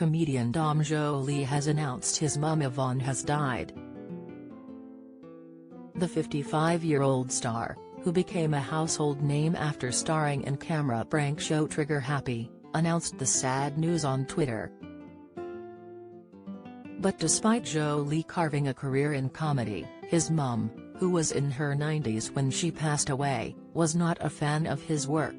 comedian Dom Joly has announced his mum Yvonne has died. The 55-year-old star, who became a household name after starring in camera prank show Trigger Happy, announced the sad news on Twitter. But despite Joly carving a career in comedy, his mum, who was in her 90s when she passed away, was not a fan of his work.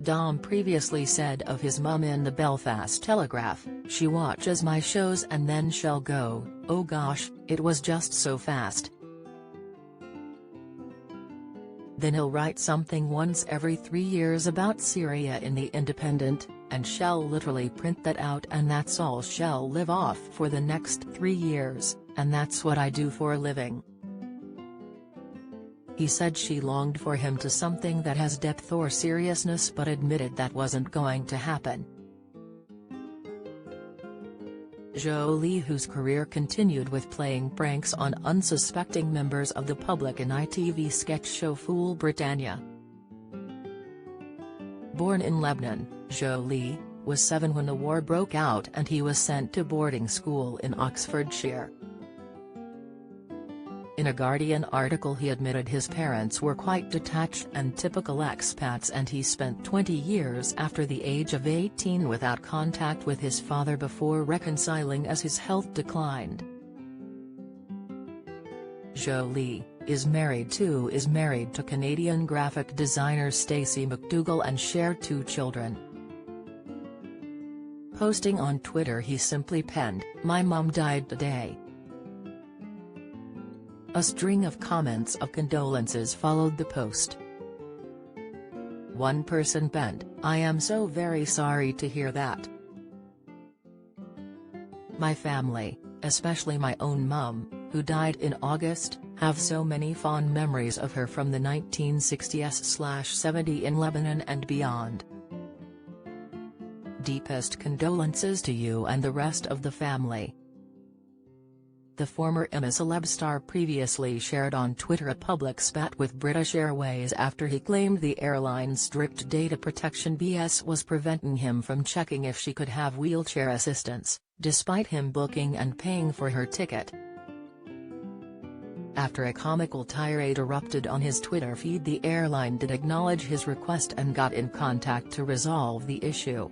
Dom previously said of his mum in the Belfast Telegraph, "She watches my shows and then she'll go, 'Oh gosh, it was just so fast.' Then he'll write something once every 3 years about Syria in The Independent, and she'll literally print that out and that's all she'll live off for the next 3 years, and that's what I do for a living." He said she longed for him to something that has depth or seriousness but admitted that wasn't going to happen. Joly, whose career continued with playing pranks on unsuspecting members of the public in ITV sketch show Fool Britannia. Born in Lebanon, Joly was 7 when the war broke out and he was sent to boarding school in Oxfordshire. In a Guardian article he admitted his parents were quite detached and typical expats, and he spent 20 years after the age of 18 without contact with his father before reconciling as his health declined. Joly is married to Canadian graphic designer Stacey McDougall and share 2 children. Posting on Twitter, he simply penned, "My mum died today." A string of comments of condolences followed the post. One person penned, "I am so very sorry to hear that. My family, especially my own mum, who died in August, have so many fond memories of her from the 1960s/70s in Lebanon and beyond. Deepest condolences to you and the rest of the family." The former celeb star previously shared on Twitter a public spat with British Airways after he claimed the airline's strict data protection BS was preventing him from checking if she could have wheelchair assistance, despite him booking and paying for her ticket. After a comical tirade erupted on his Twitter feed, the airline did acknowledge his request and got in contact to resolve the issue.